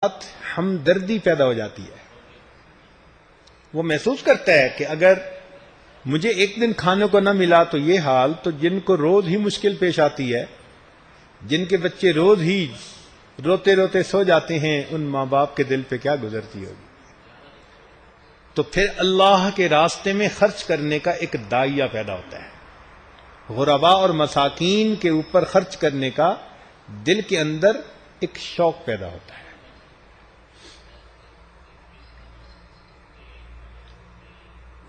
ہمدردی پیدا ہو جاتی ہے. وہ محسوس کرتا ہے کہ اگر مجھے ایک دن کھانے کو نہ ملا تو یہ حال، تو جن کو روز ہی مشکل پیش آتی ہے، جن کے بچے روز ہی روتے روتے سو جاتے ہیں، ان ماں باپ کے دل پہ کیا گزرتی ہوگی. تو پھر اللہ کے راستے میں خرچ کرنے کا ایک داعیہ پیدا ہوتا ہے. غرباء اور مساکین کے اوپر خرچ کرنے کا دل کے اندر ایک شوق پیدا ہوتا ہے.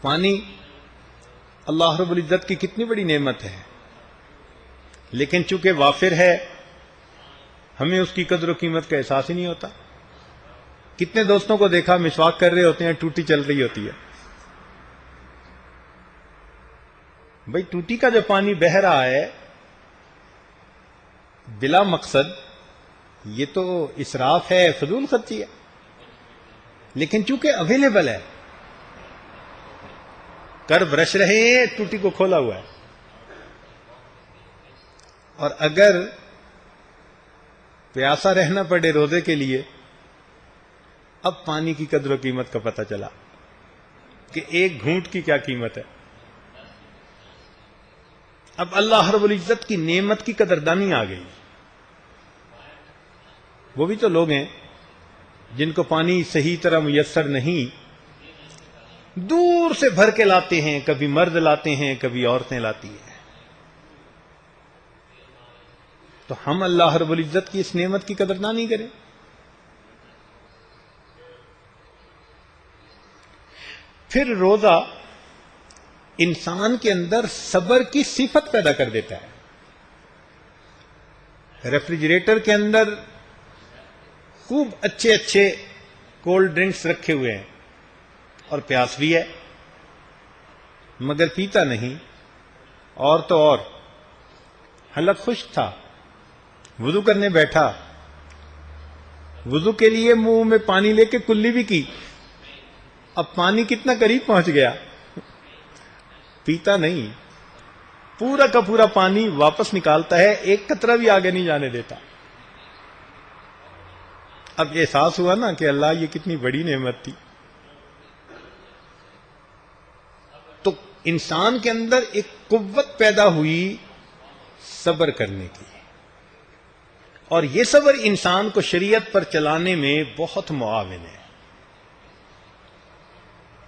پانی اللہ رب العزت کی کتنی بڑی نعمت ہے، لیکن چونکہ وافر ہے ہمیں اس کی قدر و قیمت کا احساس ہی نہیں ہوتا. کتنے دوستوں کو دیکھا مسواک کر رہے ہوتے ہیں، ٹوٹی چل رہی ہوتی ہے. بھئی ٹوٹی کا جو پانی بہہ رہا ہے بلا مقصد، یہ تو اسراف ہے، فضول خرچی ہے. لیکن چونکہ اویلیبل ہے، کر برش رہے ہیں، ٹوٹی کو کھولا ہوا ہے. اور اگر پیاسا رہنا پڑے روزے کے لیے، اب پانی کی قدر و قیمت کا پتہ چلا کہ ایک گھونٹ کی کیا قیمت ہے. اب اللہ رب العزت کی نعمت کی قدردانی آ گئی. وہ بھی تو لوگ ہیں جن کو پانی صحیح طرح میسر نہیں، دور سے بھر کے لاتے ہیں، کبھی مرد لاتے ہیں، کبھی عورتیں لاتی ہیں. تو ہم اللہ رب العزت کی اس نعمت کی قدردانی کریں. پھر روزہ انسان کے اندر صبر کی صفت پیدا کر دیتا ہے. ریفریجریٹر کے اندر خوب اچھے اچھے کولڈ ڈرنکس رکھے ہوئے ہیں اور پیاس بھی ہے مگر پیتا نہیں. اور تو اور حلق خشک تھا، وضو کرنے بیٹھا، وضو کے لیے منہ میں پانی لے کے کلی بھی کی. اب پانی کتنا قریب پہنچ گیا، پیتا نہیں، پورا کا پورا پانی واپس نکالتا ہے، ایک قطرہ بھی آگے نہیں جانے دیتا. اب احساس ہوا نا کہ اللہ یہ کتنی بڑی نعمت تھی. تو انسان کے اندر ایک قوت پیدا ہوئی صبر کرنے کی، اور یہ صبر انسان کو شریعت پر چلانے میں بہت معاون ہے.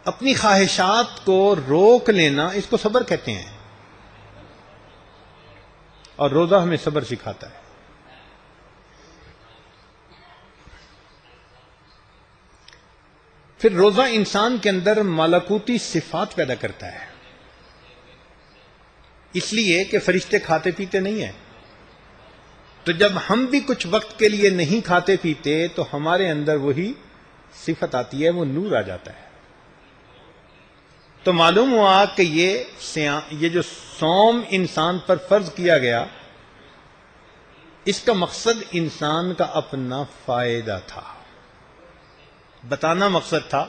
اپنی خواہشات کو روک لینا، اس کو صبر کہتے ہیں، اور روزہ ہمیں صبر سکھاتا ہے. پھر روزہ انسان کے اندر ملکوتی صفات پیدا کرتا ہے، اس لیے کہ فرشتے کھاتے پیتے نہیں ہیں. تو جب ہم بھی کچھ وقت کے لیے نہیں کھاتے پیتے تو ہمارے اندر وہی صفت آتی ہے، وہ نور آ جاتا ہے. تو معلوم ہوا کہ یہ جو صوم انسان پر فرض کیا گیا، اس کا مقصد انسان کا اپنا فائدہ تھا، بتانا مقصد تھا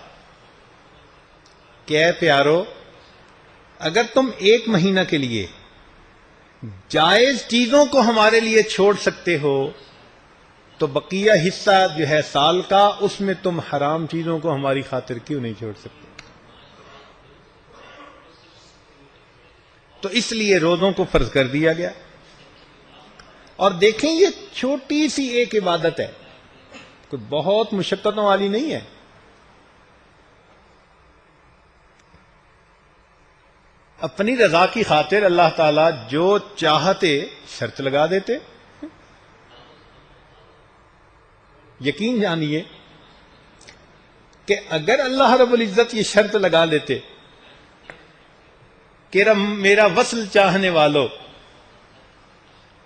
کہ اے پیارو، اگر تم ایک مہینہ کے لیے جائز چیزوں کو ہمارے لیے چھوڑ سکتے ہو تو بقیہ حصہ جو ہے سال کا، اس میں تم حرام چیزوں کو ہماری خاطر کیوں نہیں چھوڑ سکتے. تو اس لیے روزوں کو فرض کر دیا گیا. اور دیکھیں یہ چھوٹی سی ایک عبادت ہے، کوئی بہت مشقتوں والی نہیں ہے. اپنی رضا کی خاطر اللہ تعالیٰ جو چاہتے شرط لگا دیتے. یقین جانیے کہ اگر اللہ رب العزت یہ شرط لگا دیتے کہ میرا وصل چاہنے والو،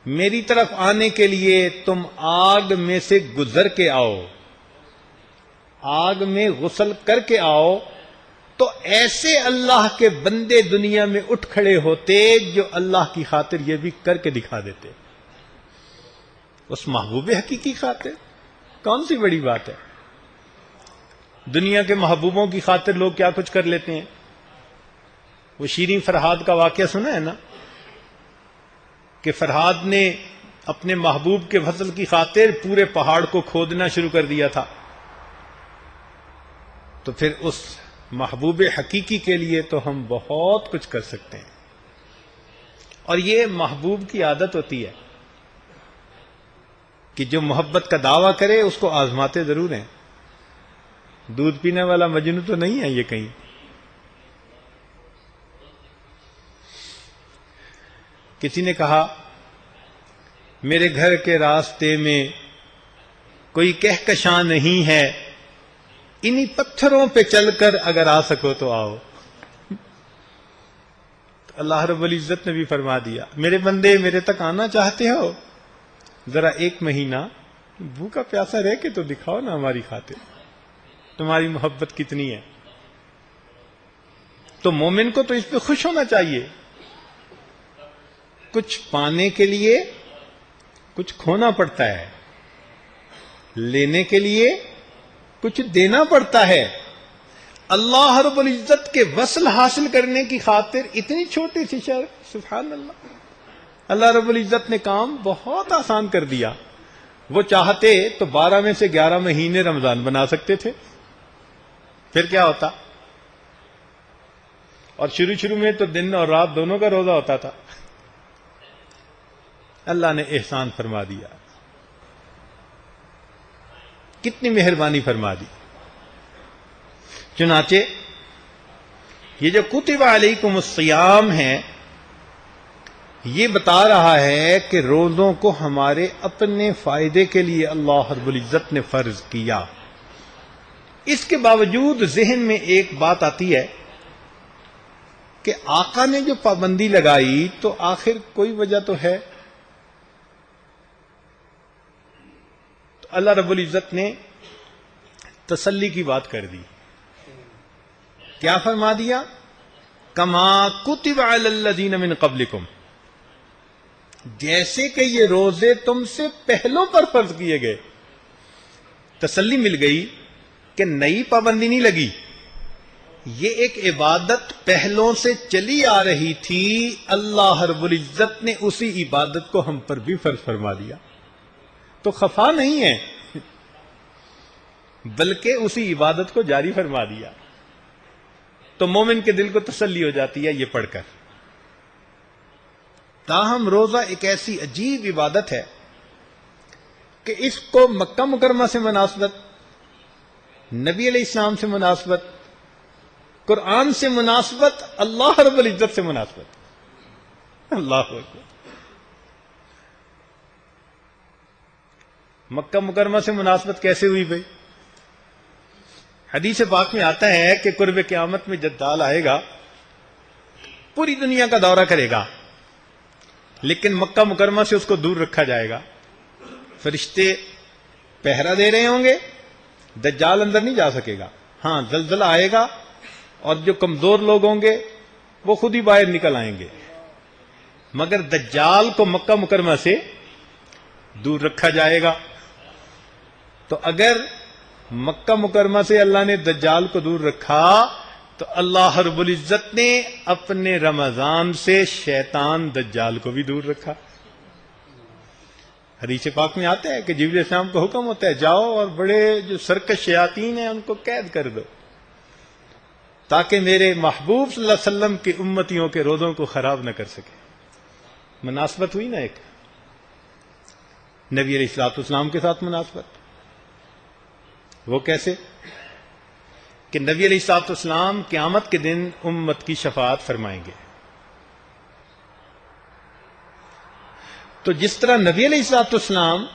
میری طرف آنے کے لیے تم آگ میں سے گزر کے آؤ، آگ میں غسل کر کے آؤ، تو ایسے اللہ کے بندے دنیا میں اٹھ کھڑے ہوتے جو اللہ کی خاطر یہ بھی کر کے دکھا دیتے. اس محبوب حقیقی خاطر کون سی بڑی بات ہے. دنیا کے محبوبوں کی خاطر لوگ کیا کچھ کر لیتے ہیں. وہ شیریں فرہاد کا واقعہ سنا ہے نا، کہ فرہاد نے اپنے محبوب کے وصل کی خاطر پورے پہاڑ کو کھودنا شروع کر دیا تھا، تو پھر اس محبوب حقیقی کے لیے تو ہم بہت کچھ کر سکتے ہیں. اور یہ محبوب کی عادت ہوتی ہے کہ جو محبت کا دعویٰ کرے اس کو آزماتے ضرور ہیں. دودھ پینے والا مجنو تو نہیں ہے یہ کہیں. کسی نے کہا میرے گھر کے راستے میں کوئی کہکشاں نہیں ہے، انہی پتھروں پہ چل کر اگر آ سکو تو آؤ. اللہ رب العزت نے بھی فرما دیا میرے بندے میرے تک آنا چاہتے ہو، ذرا ایک مہینہ بھوکا پیاسا رہ کے تو دکھاؤ نا ہماری خاطر، تمہاری محبت کتنی ہے. تو مومن کو تو اس پہ خوش ہونا چاہیے. کچھ پانے کے لیے کچھ کھونا پڑتا ہے، لینے کے لیے کچھ دینا پڑتا ہے. اللہ رب العزت کے وصل حاصل کرنے کی خاطر اتنی چھوٹی سی شرط، سبحان اللہ. اللہ رب العزت نے کام بہت آسان کر دیا. وہ چاہتے تو 12 میں سے 11 مہینے رمضان بنا سکتے تھے، پھر کیا ہوتا؟ اور شروع میں تو دن اور رات دونوں کا روزہ ہوتا تھا. اللہ نے احسان فرما دیا، کتنی مہربانی فرما دی. چنانچہ یہ جو کتب علیکم الصیام ہے یہ بتا رہا ہے کہ روزوں کو ہمارے اپنے فائدے کے لیے اللہ رب العزت نے فرض کیا. اس کے باوجود ذہن میں ایک بات آتی ہے کہ آقا نے جو پابندی لگائی تو آخر کوئی وجہ تو ہے. تو اللہ رب العزت نے تسلی کی بات کر دی. کیا فرما دیا؟ کما کتب علی الذین من قبلکم، جیسے کہ یہ روزے تم سے پہلوں پر فرض کیے گئے. تسلی مل گئی کہ نئی پابندی نہیں لگی، یہ ایک عبادت پہلوں سے چلی آ رہی تھی. اللہ رب العزت نے اسی عبادت کو ہم پر بھی فرض فرما دیا. تو خفا نہیں ہے بلکہ اسی عبادت کو جاری فرما دیا. تو مومن کے دل کو تسلی ہو جاتی ہے یہ پڑھ کر. تاہم روزہ ایک ایسی عجیب عبادت ہے کہ اس کو مکہ مکرمہ سے مناسبت، نبی علیہ السلام سے مناسبت، قرآن سے مناسبت، اللہ رب العزت سے مناسبت. اللہ اکبر. مکہ مکرمہ سے مناسبت کیسے ہوئی بھائی؟ حدیث پاک میں آتا ہے کہ قرب قیامت میں دجال آئے گا، پوری دنیا کا دورہ کرے گا، لیکن مکہ مکرمہ سے اس کو دور رکھا جائے گا. فرشتے پہرا دے رہے ہوں گے، دجال اندر نہیں جا سکے گا. ہاں زلزلہ آئے گا اور جو کمزور لوگ ہوں گے وہ خود ہی باہر نکل آئیں گے، مگر دجال کو مکہ مکرمہ سے دور رکھا جائے گا. تو اگر مکہ مکرمہ سے اللہ نے دجال کو دور رکھا تو اللہ رب العزت نے اپنے رمضان سے شیطان دجال کو بھی دور رکھا. حدیث پاک میں آتا ہے کہ جبریل علیہ السلام کو حکم ہوتا ہے جاؤ اور بڑے جو سرکش شیاطین ہیں ان کو قید کر دو تاکہ میرے محبوب صلی اللہ علیہ وسلم کی امتیوں کے روزوں کو خراب نہ کر سکے. مناسبت ہوئی نا ایک نبی علیہ الصلوۃ والسلام کے ساتھ مناسبت. وہ کیسے کہ نبی علیہ الصلوۃ والسلام قیامت کے دن امت کی شفاعت فرمائیں گے. تو جس طرح نبی علیہ الصلوۃ والسلام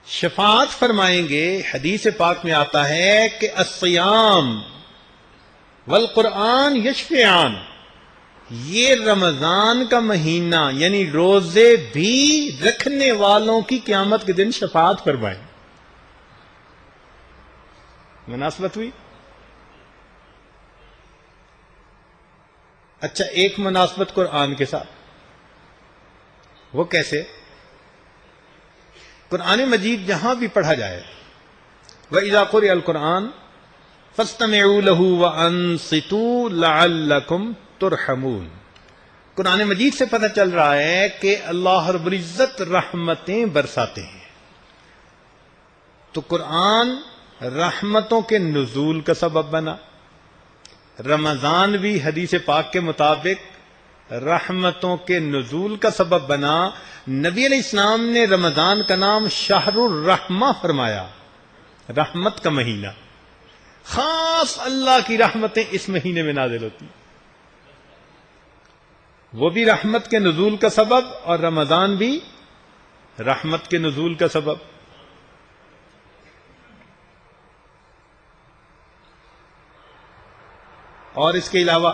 شفاعت فرمائیں گے، حدیث پاک میں آتا ہے کہ الصیام والقرآن یشفعان، یہ رمضان کا مہینہ یعنی روزے بھی رکھنے والوں کی قیامت کے دن شفاعت فرمائیں. مناسبت ہوئی. اچھا ایک مناسبت قرآن کے ساتھ، وہ کیسے؟ قرآن مجید جہاں بھی پڑھا جائے وَإِذَا قُرِئَ الْقُرْآنُ فَاسْتَمِعُوا لَهُ وَأَنصِتُوا لَعَلَّكُمْ تُرْحَمُونَ، قرآن مجید سے پتہ چل رہا ہے کہ اللہ رب العزت رحمتیں برساتے ہیں. تو قرآن رحمتوں کے نزول کا سبب بنا. رمضان بھی حدیث پاک کے مطابق رحمتوں کے نزول کا سبب بنا. نبی علیہ السلام نے رمضان کا نام شہر الرحمہ فرمایا، رحمت کا مہینہ. خاص اللہ کی رحمتیں اس مہینے میں نازل ہوتی، وہ بھی رحمت کے نزول کا سبب، اور رمضان بھی رحمت کے نزول کا سبب. اور اس کے علاوہ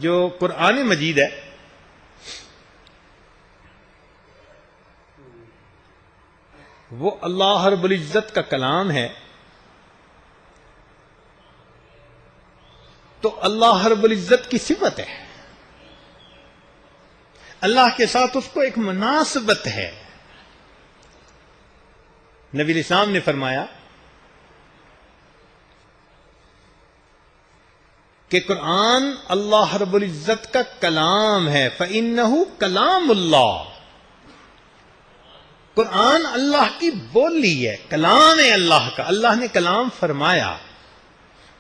جو قرآن مجید ہے وہ اللہ رب العزت کا کلام ہے. تو اللہ رب العزت کی صفت ہے، اللہ کے ساتھ اس کو ایک مناسبت ہے. نبی علیہ السلام نے فرمایا کہ قرآن اللہ رب العزت کا کلام ہے، فَإِنَّهُ کلام اللہ. قرآن اللہ کی بولی ہے، کلام ہے اللہ کا. اللہ نے کلام فرمایا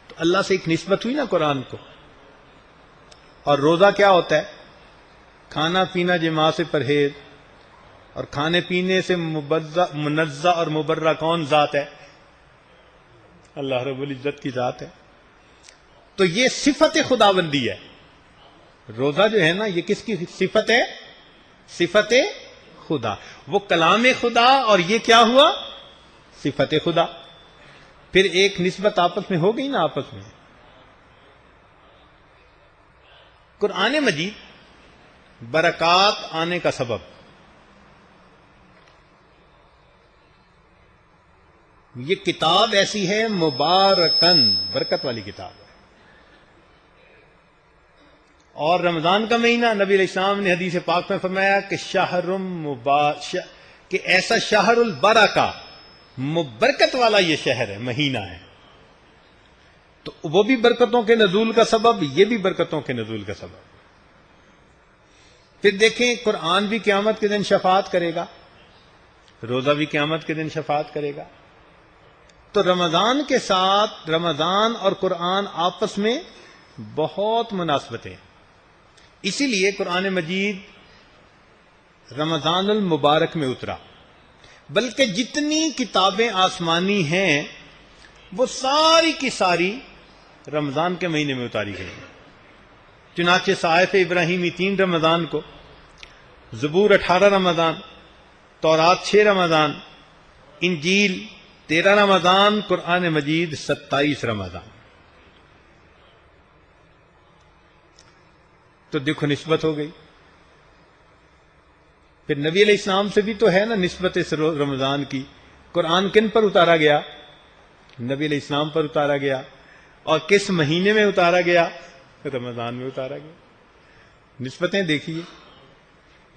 تو اللہ سے ایک نسبت ہوئی نا قرآن کو. اور روزہ کیا ہوتا ہے؟ کھانا پینا جماع سے پرہیز، اور کھانے پینے سے منزہ اور مبرہ کون ذات ہے؟ اللہ رب العزت کی ذات ہے. تو یہ صفت خداوندی ہے. روزہ جو ہے نا یہ کس کی صفت ہے؟ صفت خدا. وہ کلام خدا اور یہ کیا ہوا؟ صفت خدا. پھر ایک نسبت آپس میں ہو گئی نا آپس میں. قرآن مجید برکات آنے کا سبب. یہ کتاب ایسی ہے مبارکن، برکت والی کتاب ہے. اور رمضان کا مہینہ نبی علیہ السلام نے حدیث پاک میں فرمایا کہ کہ ایسا شہر البرکہ، برکت والا یہ شہر ہے، مہینہ ہے. تو وہ بھی برکتوں کے نزول کا سبب، یہ بھی برکتوں کے نزول کا سبب. پھر دیکھیں قرآن بھی قیامت کے دن شفاعت کرے گا، روزہ بھی قیامت کے دن شفاعت کرے گا. تو رمضان کے ساتھ رمضان اور قرآن آپس میں بہت مناسبتیں. اسی لیے قرآن مجید رمضان المبارک میں اترا. بلکہ جتنی کتابیں آسمانی ہیں وہ ساری کی ساری رمضان کے مہینے میں اتاری گئی. چنانچہ صحائف ابراہیمی 3 رمضان کو، زبور 18 رمضان، تورات 6 رمضان، انجیل 13 رمضان، قرآن مجید 27 رمضان. تو دیکھو نسبت ہو گئی. پھر نبی علیہ السلام سے بھی تو ہے نا نسبت اس رمضان کی. قرآن کن پر اتارا گیا؟ نبی علیہ السلام پر اتارا گیا. اور کس مہینے میں اتارا گیا؟ رمضان میں اتارا گیا. نسبتیں دیکھیے.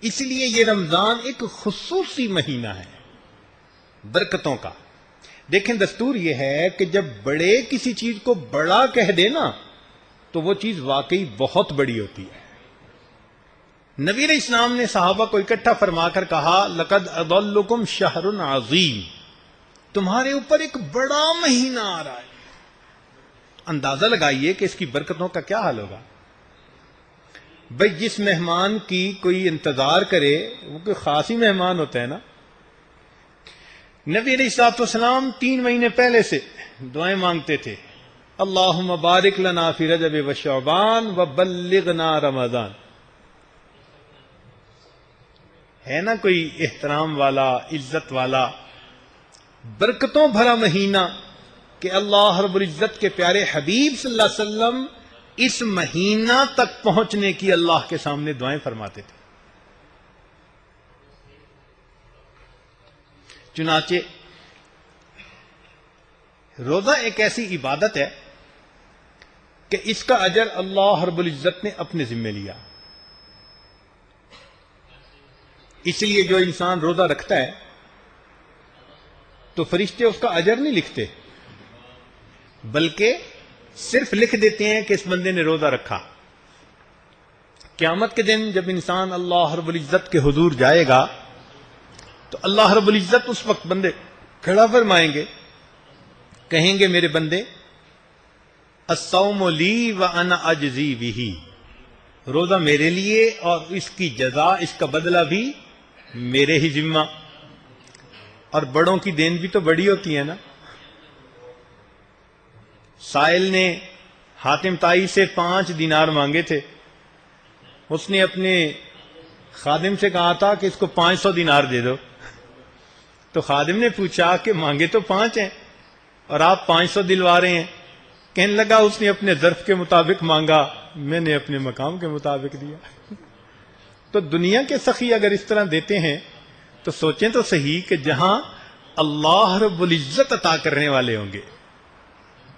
اس لیے یہ رمضان ایک خصوصی مہینہ ہے برکتوں کا. دیکھیں دستور یہ ہے کہ جب بڑے کسی چیز کو بڑا کہہ دے نا تو وہ چیز واقعی بہت بڑی ہوتی ہے. نبی علیہ السلام نے صحابہ کو اکٹھا فرما کر کہا لقد اضلکم شہر عظیم، تمہارے اوپر ایک بڑا مہینہ آ رہا ہے. اندازہ لگائیے کہ اس کی برکتوں کا کیا حال ہوگا. بھئی جس مہمان کی کوئی انتظار کرے وہ کوئی خاص ہی مہمان ہوتا ہے نا. نبی علیہ السلام 3 مہینے پہلے سے دعائیں مانگتے تھے، اللہم بارک لنا فی رجب و شعبان و بلغنا رمضان. ہے نا کوئی احترام والا، عزت والا، برکتوں بھرا مہینہ کہ اللہ رب العزت کے پیارے حبیب صلی اللہ علیہ وسلم اس مہینہ تک پہنچنے کی اللہ کے سامنے دعائیں فرماتے تھے. چنانچہ روزہ ایک ایسی عبادت ہے کہ اس کا اجر اللہ رب العزت نے اپنے ذمہ لیا. اس لیے جو انسان روزہ رکھتا ہے تو فرشتے اس کا اجر نہیں لکھتے، بلکہ صرف لکھ دیتے ہیں کہ اس بندے نے روزہ رکھا. قیامت کے دن جب انسان اللہ رب العزت کے حضور جائے گا تو اللہ رب العزت اس وقت بندے کھڑا فرمائیں گے، کہیں گے میرے بندے الصوم لی وانا اجزی بہ، روزہ میرے لیے اور اس کی جزا، اس کا بدلہ بھی میرے ہی ذمہ۔ اور بڑوں کی دین بھی تو بڑی ہوتی ہے نا۔ سائل نے حاتم طائی سے 5 دینار مانگے تھے، اس نے اپنے خادم سے کہا تھا کہ اس کو 500 دینار دے دو، تو خادم نے پوچھا کہ مانگے تو 5 ہیں اور آپ 500 دلوا رہے ہیں؟ کہنے لگا اس نے اپنے ظرف کے مطابق مانگا، میں نے اپنے مقام کے مطابق دیا۔ تو دنیا کے سخی اگر اس طرح دیتے ہیں تو سوچیں تو صحیح کہ جہاں اللہ رب العزت عطا کرنے والے ہوں گے،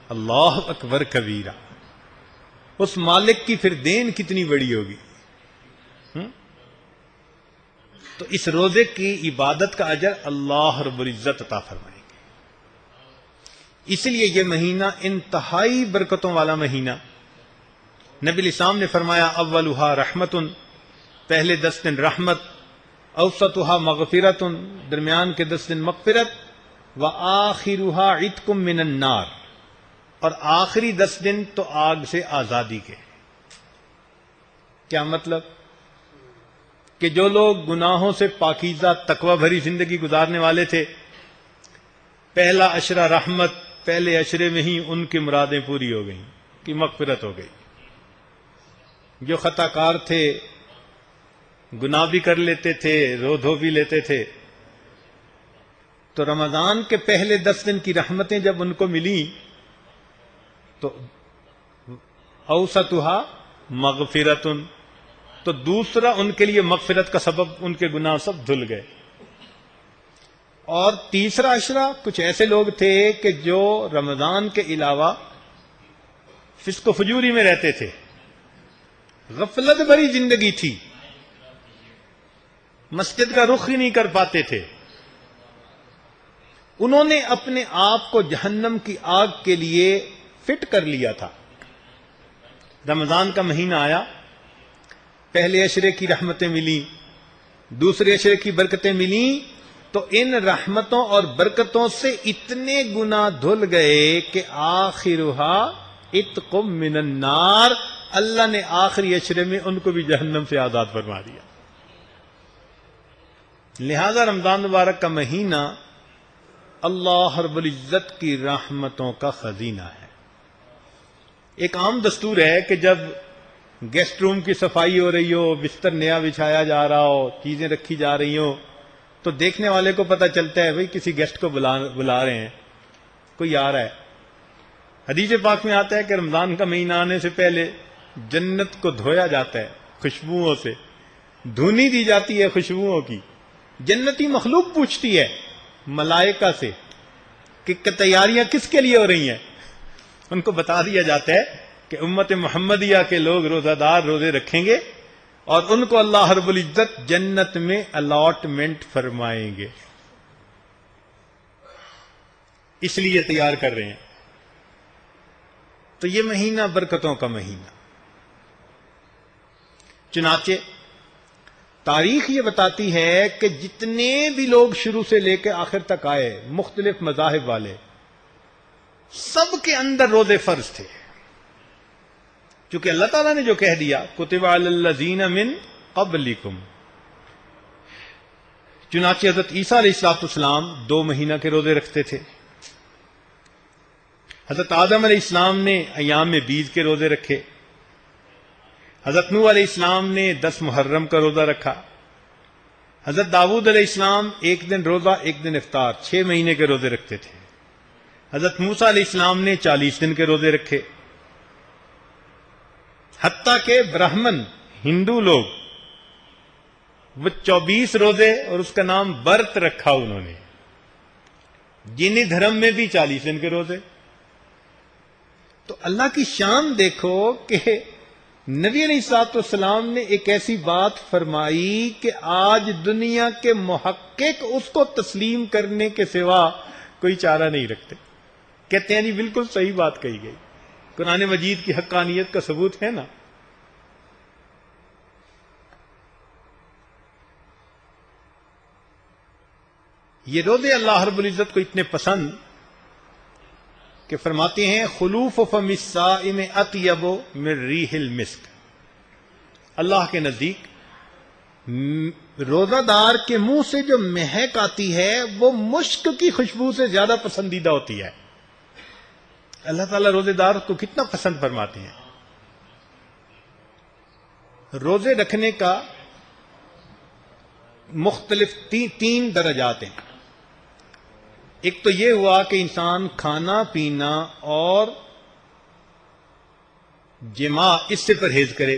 اللہ اکبر کبیرہ، اس مالک کی پھر دین کتنی بڑی ہوگی۔ تو اس روزے کی عبادت کا اجر اللہ رب العزت عطا فرمائیں گے۔ اس لیے یہ مہینہ انتہائی برکتوں والا مہینہ۔ نبی الاسلام نے فرمایا اولھا رحمتن، پہلے 10 دن رحمت، اوسطھا مغفرتن، درمیان کے 10 دن مغفرت، وآخرھا عتق من النار، اور آخری 10 دن تو آگ سے آزادی کے۔ کیا مطلب؟ کہ جو لوگ گناہوں سے پاکیزہ تقوی بھری زندگی گزارنے والے تھے، پہلا عشرہ رحمت، پہلے عشرے میں ہی ان کی مرادیں پوری ہو گئیں، کی مغفرت ہو گئی۔ جو خطا کار تھے، گناہ بھی کر لیتے تھے، رو دھو بھی لیتے تھے، تو رمضان کے پہلے 10 دن کی رحمتیں جب ان کو ملیں تو اوسطھا مغفرتن، تو دوسرا ان کے لیے مغفرت کا سبب ان کے گناہ سب دھل گئے۔ اور تیسرا عشرہ کچھ ایسے لوگ تھے کہ جو رمضان کے علاوہ فسق و فجوری میں رہتے تھے، غفلت بھری زندگی تھی، مسجد کا رخ ہی نہیں کر پاتے تھے، انہوں نے اپنے آپ کو جہنم کی آگ کے لیے فٹ کر لیا تھا۔ رمضان کا مہینہ آیا، پہلے عشرے کی رحمتیں ملیں، دوسرے عشرے کی برکتیں ملیں، تو ان رحمتوں اور برکتوں سے اتنے گناہ دھل گئے کہ آخرھا عتق من النار، اللہ نے آخری عشرے میں ان کو بھی جہنم سے آزاد فرما دیا۔ لہذا رمضان مبارک کا مہینہ اللہ رب العزت کی رحمتوں کا خزینہ ہے۔ ایک عام دستور ہے کہ جب گیسٹ روم کی صفائی ہو رہی ہو، بستر نیا بچھایا جا رہا ہو، چیزیں رکھی جا رہی ہوں، تو دیکھنے والے کو پتہ چلتا ہے بھئی کسی گیسٹ کو بلا رہے ہیں، کوئی آ رہا ہے۔ حدیث پاک میں آتا ہے کہ رمضان کا مہینہ آنے سے پہلے جنت کو دھویا جاتا ہے خوشبوؤں سے، دھونی دی جاتی ہے خوشبوؤں کی۔ جنتی مخلوق پوچھتی ہے ملائکہ سے کہ تیاریاں کس کے لیے ہو رہی ہیں؟ ان کو بتا دیا جاتا ہے کہ امت محمدیہ کے لوگ روزہ دار روزے رکھیں گے اور ان کو اللہ رب العزت جنت میں الاٹمنٹ فرمائیں گے، اس لیے تیار کر رہے ہیں۔ تو یہ مہینہ برکتوں کا مہینہ۔ چنانچہ تاریخ یہ بتاتی ہے کہ جتنے بھی لوگ شروع سے لے کے آخر تک آئے، مختلف مذاہب والے، سب کے اندر روزے فرض تھے، کیونکہ اللہ تعالیٰ نے جو کہہ دیا کتب علی الذین من قبلکم۔ چنانچہ حضرت عیسیٰ علیہ السلام 2 مہینہ کے روزے رکھتے تھے، حضرت آدم علیہ السلام نے ایام بیض کے روزے رکھے، حضرت نوح علیہ السلام نے 10 محرم کا روزہ رکھا، حضرت داؤد علیہ السلام 1 دن روزہ 1 دن افطار، 6 مہینے کے روزے رکھتے تھے، حضرت موسیٰ علیہ السلام نے 40 دن کے روزے رکھے، حتیٰ کہ برہمن ہندو لوگ وہ 24 روزے اور اس کا نام برت رکھا انہوں نے۔ جینی دھرم میں بھی 40 دن کے روزے۔ تو اللہ کی شان دیکھو کہ نبی علیہ السلام نے ایک ایسی بات فرمائی کہ آج دنیا کے محقق اس کو تسلیم کرنے کے سوا کوئی چارہ نہیں رکھتے، کہتے ہیں جی بالکل صحیح بات کہی گئی، قرآن مجید کی حقانیت کا ثبوت ہے نا۔ یہ روزے اللہ رب العزت کو اتنے پسند کہ فرماتے ہیں خلوف فم الصائم اطیب من ریح المسک، اللہ کے نزدیک روزہ دار کے منہ سے جو مہک آتی ہے وہ مشک کی خوشبو سے زیادہ پسندیدہ ہوتی ہے۔ اللہ تعالیٰ روزے دار کو کتنا پسند فرماتے ہیں۔ روزے رکھنے کا مختلف تین درجات ہیں۔ ایک تو یہ ہوا کہ انسان کھانا پینا اور جماع اس سے پرہیز کرے،